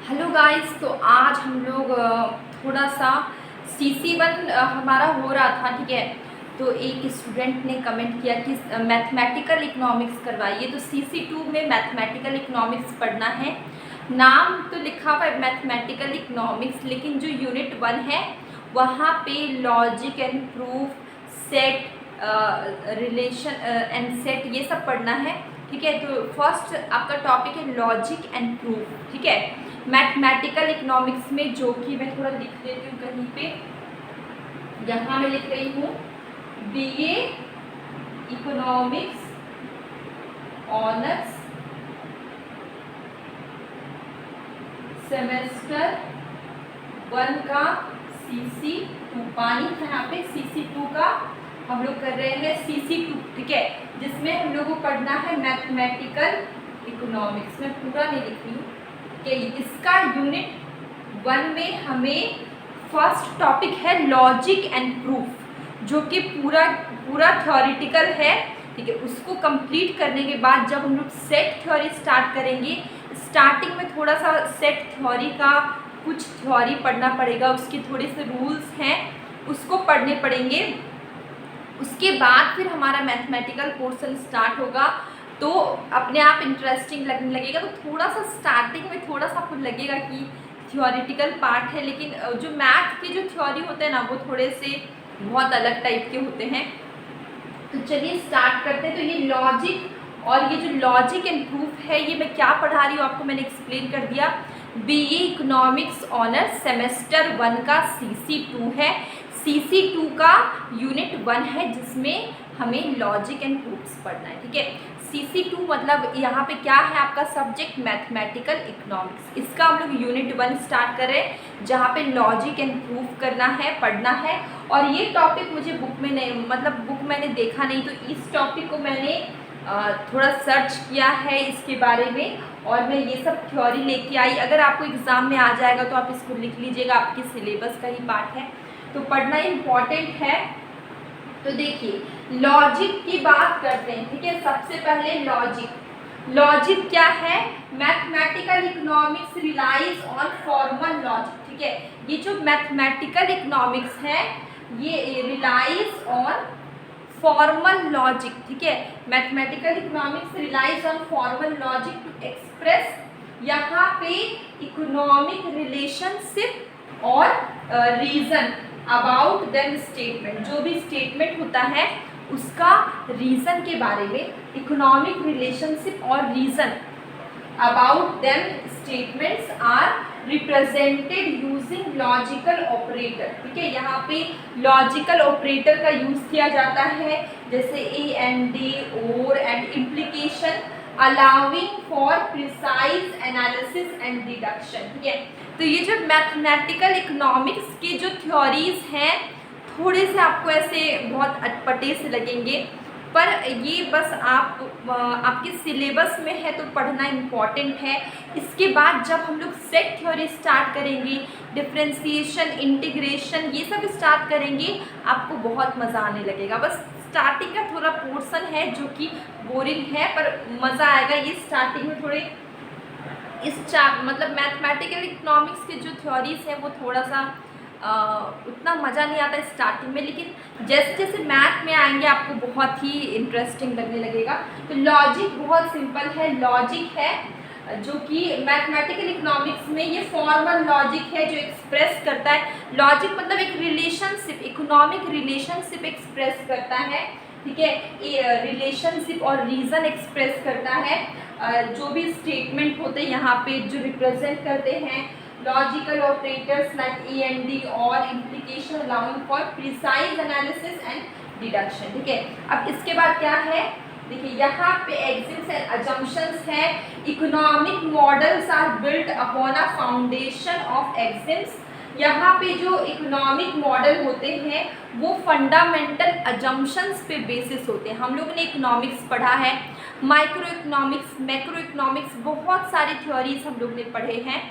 Hello guys, तो आज हम लोग थोड़ा सा CC1 हमारा हो रहा था, ठीक है। तो एक स्टूडेंट ने कमेंट किया कि मैथमेटिकल इकोनॉमिक्स करवाइए। तो CC2 में मैथमेटिकल इकोनॉमिक्स पढ़ना है। नाम तो लिखा हुआ है मैथमेटिकल इकोनॉमिक्स, लेकिन जो यूनिट 1 है वहाँ पे logic and proof, set, relation and set, ये सब पढ़ना है, ठीक है। तो फर्स्ट आपका टॉपिक है लॉजिक एंड प्रूफ, ठीक है। मैथमेटिकल इकोनॉमिक्स में, जो कि मैं थोड़ा लिख देती हूँ कहीं पे, यहाँ मैं लिख रही हूँ BA इकोनॉमिक्स ऑनर्स सेमेस्टर 1 का CC2 पानी था यहाँ पे। CC2 का हम लोग कर रहे हैं CC2, ठीक है, जिसमें हम लोग को पढ़ना है मैथमेटिकल इकोनॉमिक्स। मैं पूरा नहीं लिख रही हूँ कि इसका यूनिट 1 में हमें फर्स्ट टॉपिक है लॉजिक एंड प्रूफ, जो कि पूरा थ्योरेटिकल है, ठीक है। उसको कंप्लीट करने के बाद जब हम लोग सेट थ्योरी स्टार्ट करेंगे, स्टार्टिंग में थोड़ा सा सेट थ्योरी का कुछ थ्योरी पढ़ना पड़ेगा, उसके थोड़े से रूल्स हैं उसको पढ़ने पड़ेंगे। उसके बाद फिर हमारा मैथमेटिकल पोर्शन स्टार्ट होगा, तो अपने आप इंटरेस्टिंग लगने लगेगा। तो थोड़ा सा स्टार्टिंग में थोड़ा सा आपको लगेगा कि थ्योरेटिकल पार्ट है, लेकिन जो मैथ के जो थ्योरी होते हैं ना, वो थोड़े से बहुत अलग टाइप के होते हैं। तो चलिए स्टार्ट करते हैं। तो ये लॉजिक, और ये जो लॉजिक एंड प्रूफ है, ये मैं क्या पढ़ा रही हूँ आपको मैंने एक्सप्लेन कर दिया। BA इकोनॉमिक्स ऑनर्स सेमेस्टर 1 का CC2 है। CC2 का यूनिट 1 है, जिसमें हमें लॉजिक एंड प्रूफ्स पढ़ना है, ठीक है। CC2 मतलब यहाँ पे क्या है आपका सब्जेक्ट, मैथमेटिकल इकोनॉमिक्स। इसका हम लोग यूनिट 1 स्टार्ट कर रहे हैं, जहाँ पे लॉजिक एंड प्रूफ करना है, पढ़ना है। और ये टॉपिक मुझे बुक में नहीं, मतलब बुक मैंने देखा नहीं, तो इस टॉपिक को मैंने थोड़ा सर्च किया है इसके बारे में, और मैं ये सब थ्योरी लेके आई। अगर आपको एग्ज़ाम में आ जाएगा तो आप इसको लिख लीजिएगा, आपके सिलेबस का ही पार्ट है, तो पढ़ना इम्पॉर्टेंट है। तो देखिए लॉजिक की बात करते हैं, ठीक है। सबसे पहले लॉजिक क्या है? Mathematical economics relies on formal logic, ठीक है। ये जो मैथमेटिकल इकोनॉमिक्स है, ये रिलाइज ऑन फॉर्मल लॉजिक, ठीक है। Mathematical economics relies on formal logic to express यहाँ पे इकोनॉमिक रिलेशनशिप और रीजन अबाउट देम स्टेटमेंट। जो भी स्टेटमेंट होता है उसका रीजन के बारे में, इकोनॉमिक रिलेशनशिप और reason about them statements are represented using logical operator, ठीक है। यहाँ पे लॉजिकल ऑपरेटर का यूज किया जाता है, जैसे AND, और and implication, allowing for precise analysis and deduction, ठीक है। तो ये जो मैथमेटिकल इकोनॉमिक्स के जो थ्योरीज हैं, थोड़े से आपको ऐसे बहुत अटपटे से लगेंगे, पर ये बस आपके सिलेबस में है तो पढ़ना इम्पॉर्टेंट है। इसके बाद जब हम लोग सेट थ्योरी स्टार्ट करेंगे, डिफरेंशिएशन, इंटीग्रेशन, ये सब स्टार्ट करेंगे, आपको बहुत मज़ा आने लगेगा। बस स्टार्टिंग का थोड़ा पोर्शन है जो कि बोरिंग है, पर मज़ा आएगा। ये स्टार्टिंग में थोड़े मतलब मैथमेटिकल इकोनॉमिक्स के जो थ्योरीज हैं वो थोड़ा सा उतना मज़ा नहीं आता स्टार्टिंग में, लेकिन जैसे जैसे मैथ में आएंगे आपको बहुत ही इंटरेस्टिंग लगने लगेगा। तो लॉजिक बहुत सिंपल है, लॉजिक है जो कि मैथमेटिकल इकोनॉमिक्स में ये फॉर्मल लॉजिक है जो एक्सप्रेस करता है। लॉजिक मतलब एक रिलेशनशिप, इकोनॉमिक रिलेशनशिप एक्सप्रेस करता है, ठीक है। रिलेशनशिप और रीज़न एक्सप्रेस करता है। जो भी स्टेटमेंट होते हैं यहाँ पे जो रिप्रेजेंट करते हैं लॉजिकल ऑपरेटर्स लाइक AND और implication allowing for precise analysis and deduction, ठीक है। अब इसके बाद क्या है, देखिए यहाँ पे एक्सिम्स एंड अजम्पशंस है। Economic models are built upon a foundation of axioms. यहाँ पे जो इकोनॉमिक मॉडल होते हैं वो फंडामेंटल अजम्पशंस पे बेसिस होते हैं। हम लोगों ने इकोनॉमिक्स पढ़ा है, माइक्रो इकोनॉमिक्स, मैक्रो इकोनॉमिक्स, बहुत सारी थ्योरीज हम लोग ने पढ़े हैं।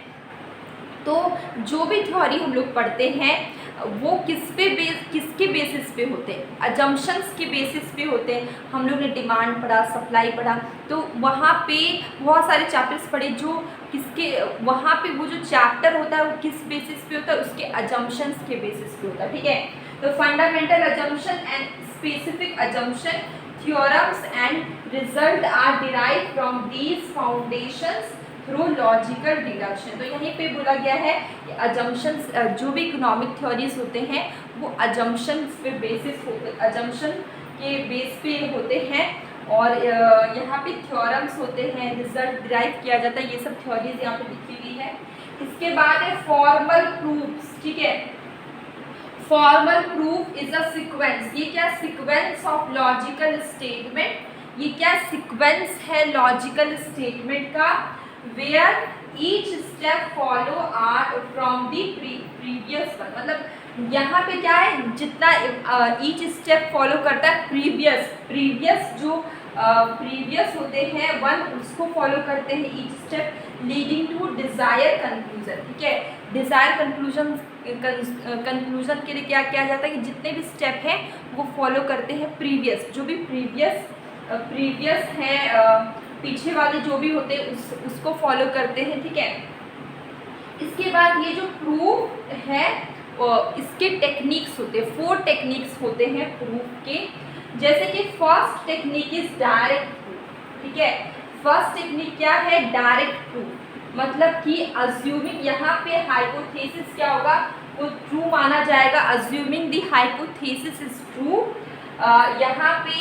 तो जो भी थ्योरी हम लोग पढ़ते हैं वो किसके बेसिस पे होते हैं, अजम्पशंस के बेसिस पे होते हैं। हम लोग ने डिमांड पढ़ा, सप्लाई पढ़ा, तो वहाँ पे बहुत सारे चैप्टर्स पढ़े जो किसके, वहाँ पे वो जो चैप्टर होता है वो किस बेसिस पे होता है, उसके अजम्पशंस के बेसिस पे होता है, ठीक है। तो fundamental assumption and specific assumption, theorems and result are derived from these foundations through logical deduction. तो यहीं पे बोला गया है कि अजम्पशंस, जो भी इकोनॉमिक थ्योरीज होते हैं वो अजम्पशंस पे बेसिस होते, अजम्पशन के बेस पे होते हैं, और यहाँ पे थ्योरम्स होते हैं, रिजल्ट डिराइव किया जाता है, ये सब थ्योरीज यहाँ पे लिखी हुई है। इसके बाद है फॉर्मल प्रूफ्स, ठीक है। Formal proof is a sequence, ये क्या सीक्वेंस ऑफ लॉजिकल स्टेटमेंट, ये क्या सीक्वेंस है लॉजिकल स्टेटमेंट का, where each step follow are from the previous one. मतलब यहाँ पे क्या है, जितना ईच स्टेप फॉलो करता है प्रीवियस जो प्रीवियस होते हैं वन, उसको फॉलो करते हैं each step, leading to desire conclusion, ठीक है। डिजायर कंक्लूजन के लिए क्या किया जाता है कि जितने भी स्टेप हैं वो फॉलो करते हैं प्रीवियस, जो भी प्रीवियस है, पीछे वाले जो भी होते हैं उसको फॉलो करते हैं, ठीक है। इसके बाद ये जो प्रूफ है इसके टेक्निक्स होते हैं, 4 टेक्निक्स होते हैं प्रूफ के। जैसे कि first technique is direct proof, ठीक है। फर्स्ट टेक्निक क्या है, डायरेक्ट प्रूफ, मतलब कि अज्यूमिंग, यहाँ पे हाइपोथेसिस क्या होगा, वो ट्रू माना जाएगा, assuming the hypothesis is true. यहाँ पे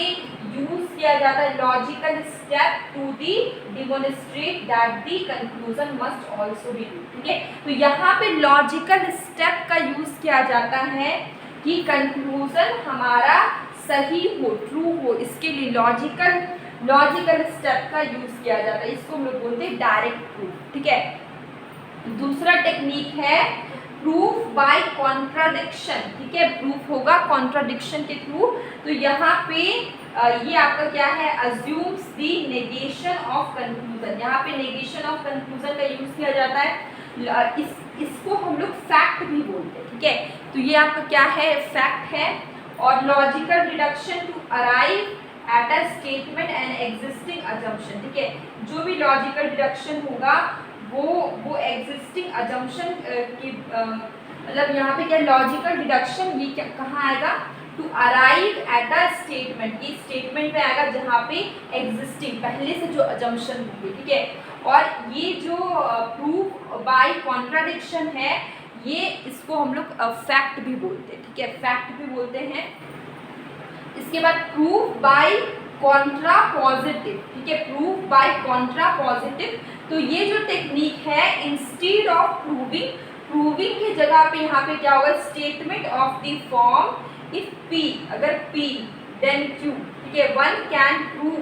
यूज किया जाता है logical step to the demonstrate that the conclusion must also be true, ठीक है। तो यहाँ पे लॉजिकल स्टेप का यूज किया जाता है कि कंक्लूजन हमारा सही हो, ट्रू हो, इसके लिए लॉजिकल स्टेप का यूज किया जाता है, इसको हम लोग बोलते हैं डायरेक्ट प्रूफ, ठीक है। दूसरा टेक्निक है प्रूफ बाय कॉन्ट्राडिक्शन, ठीक है। प्रूफ होगा कॉन्ट्राडिक्शन के थ्रू। तो यहाँ पे ये आपका क्या है, assumes the negation of conclusion, यहाँ पे नेगेशन ऑफ कंक्लूजन का यूज किया जाता है, इसको हम लोग फैक्ट भी बोलते हैं, ठीक है। तो ये आपका क्या है, फैक्ट है। और logical deduction to arrive at a statement and existing assumption, ठीक है। जो भी लॉजिकल डिडक्शन होगा वो एग्जिस्टिंग अजम्पशन की, मतलब यहाँ पे क्या लॉजिकल डिडक्शन, ये क्या कहाँ आएगा, to arrive at a statement, ये स्टेटमेंट पे आएगा जहाँ पे एग्जिस्टिंग पहले से जो अजम्पशन होगी, ठीक है। और ये जो प्रूफ बाय कॉन्ट्राडिक्शन है, ये इसको हम लोग फैक्ट भी बोलते हैं, ठीक है, फैक्ट भी बोलते हैं। इसके बाद प्रूफ बाय कॉन्ट्रा पॉजिटिव, ठीक है, प्रूफ बाय कॉन्ट्रा पॉजिटिव। तो ये जो टेक्निक है, इंस्टीड ऑफ प्रूविंग की जगह पे यहाँ पे क्या होगा, statement of the form if P, अगर P देन Q, ठीक है, वन कैन प्रूव,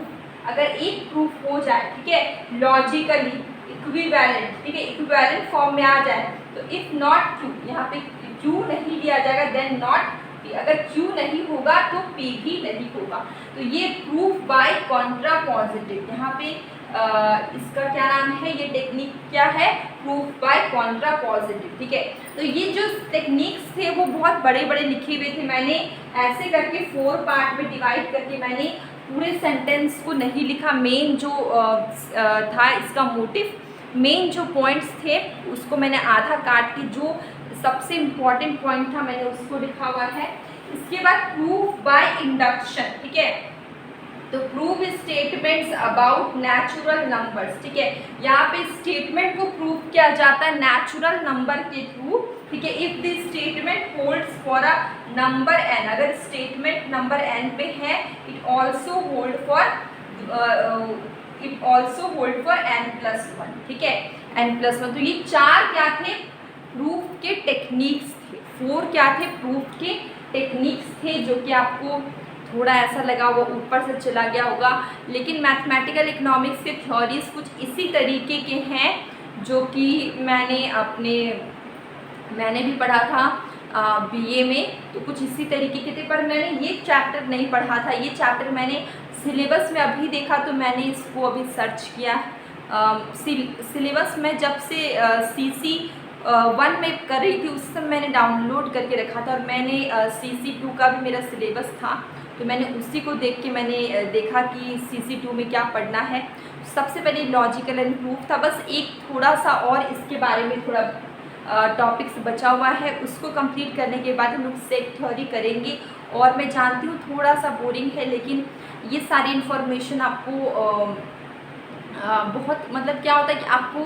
अगर एक प्रूफ हो जाए, ठीक है, लॉजिकली इक्विवेलेंट, ठीक है, इक्विवेलेंट फॉर्म में आ जाए, तो इफ नॉट Q, यहाँ पे Q नहीं दिया जाएगा, देन नॉट P, अगर Q नहीं होगा तो P भी नहीं होगा। तो ये प्रूफ बाय कॉन्ट्रा पॉजिटिव, यहाँ पे इसका क्या नाम है, ये टेक्निक क्या है, प्रूफ बाय कॉन्ट्रा पॉजिटिव, ठीक है। तो ये जो टेक्निक्स थे वो बहुत बड़े बड़े लिखे हुए थे, मैंने ऐसे करके 4 पार्ट में डिवाइड करके मैंने पूरे सेंटेंस को नहीं लिखा, मेन जो था इसका मोटिव, मेन जो पॉइंट्स थे उसको मैंने आधा काट के जो सबसे इम्पॉर्टेंट पॉइंट था मैंने उसको लिखा हुआ है। इसके बाद प्रूफ बाय इंडक्शन, ठीक है, तो prove statements about natural numbers, ठीक है, यहाँ पे स्टेटमेंट को प्रूव किया जाता है नेचुरल नंबर के थ्रू, ठीक है। If the statement holds for a number n, अगर स्टेटमेंट नंबर n पे है, it also hold for n+1, ठीक है, n+1। तो ये 4 क्या थे, प्रूफ के टेक्निक्स थे, 4 क्या थे, प्रूफ के टेक्निक्स थे, जो कि आपको थोड़ा ऐसा लगा होगा ऊपर से चला गया होगा, लेकिन मैथमेटिकल इकोनॉमिक्स के थ्योरीज कुछ इसी तरीके के हैं जो कि मैंने भी पढ़ा था BA में, तो कुछ इसी तरीके के थे, पर मैंने ये चैप्टर नहीं पढ़ा था, ये चैप्टर मैंने सिलेबस में अभी देखा, तो मैंने इसको अभी सर्च किया। सिलेबस में जब से CC 1 में कर रही थी उस समय मैंने डाउनलोड करके रखा था, और मैंने CC2 का भी मेरा सिलेबस था, तो मैंने उसी को देख के मैंने देखा कि CC2 में क्या पढ़ना है। सबसे पहले लॉजिकल एंड प्रूफ था, बस एक थोड़ा सा और इसके बारे में थोड़ा टॉपिक्स बचा हुआ है, उसको कंप्लीट करने के बाद हम लोग सेट थ्योरी करेंगे। और मैं जानती हूँ थोड़ा सा बोरिंग है, लेकिन ये सारी इन्फॉर्मेशन आपको बहुत मतलब क्या होता है कि आपको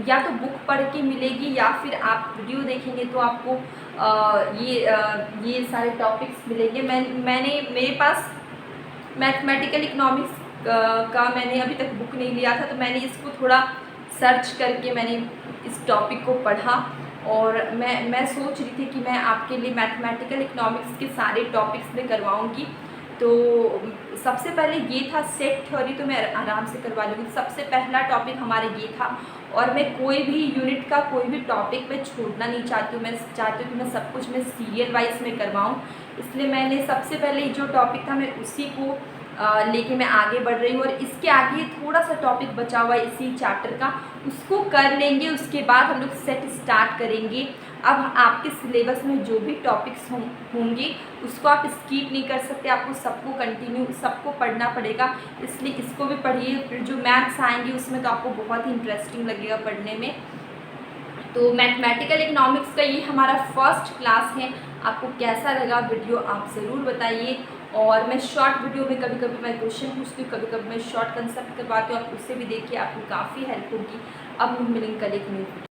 या तो बुक पढ़ के मिलेगी या फिर आप वीडियो देखेंगे तो आपको ये सारे टॉपिक्स मिलेंगे। मैंने मेरे पास मैथमेटिकल इकोनॉमिक्स का मैंने अभी तक बुक नहीं लिया था, तो मैंने इसको थोड़ा सर्च करके मैंने इस टॉपिक को पढ़ा, और मैं सोच रही थी कि मैं आपके लिए मैथमेटिकल इकोनॉमिक्स के सारे टॉपिक्स में करवाऊँगी। तो सबसे पहले ये था सेट थ्योरी, तो मैं आराम से करवा लूँगी। सबसे पहला टॉपिक हमारा ये था, और मैं कोई भी यूनिट का कोई भी टॉपिक मैं छोड़ना नहीं चाहती हूँ। मैं चाहती हूँ कि मैं सब कुछ मैं सीरियल वाइज में करवाऊँ, इसलिए मैंने सबसे पहले जो टॉपिक था मैं उसी को लेके मैं आगे बढ़ रही हूँ। और इसके आगे थोड़ा सा टॉपिक बचा हुआ है इसी चैप्टर का, उसको कर लेंगे, उसके बाद हम लोग सेट स्टार्ट करेंगे। अब आपके सिलेबस में जो भी टॉपिक्स होंगे उसको आप स्किप नहीं कर सकते, आपको सबको कंटिन्यू सबको पढ़ना पड़ेगा, इसलिए इसको भी पढ़िए। फिर जो मैथ्स आएंगे उसमें तो आपको बहुत ही इंटरेस्टिंग लगेगा पढ़ने में। तो मैथमेटिकल इकोनॉमिक्स का ये हमारा फर्स्ट क्लास है। आपको कैसा लगा वीडियो आप ज़रूर बताइए। और मैं शॉर्ट वीडियो में कभी कभी मैं क्वेश्चन पूछती हूँ, कभी कभी मैं शॉर्ट कंसेप्ट करवाती हूँ, आप उससे भी देखिए, आपको काफ़ी हेल्प होगी। अब हम मिलेंगे कल एक न्यू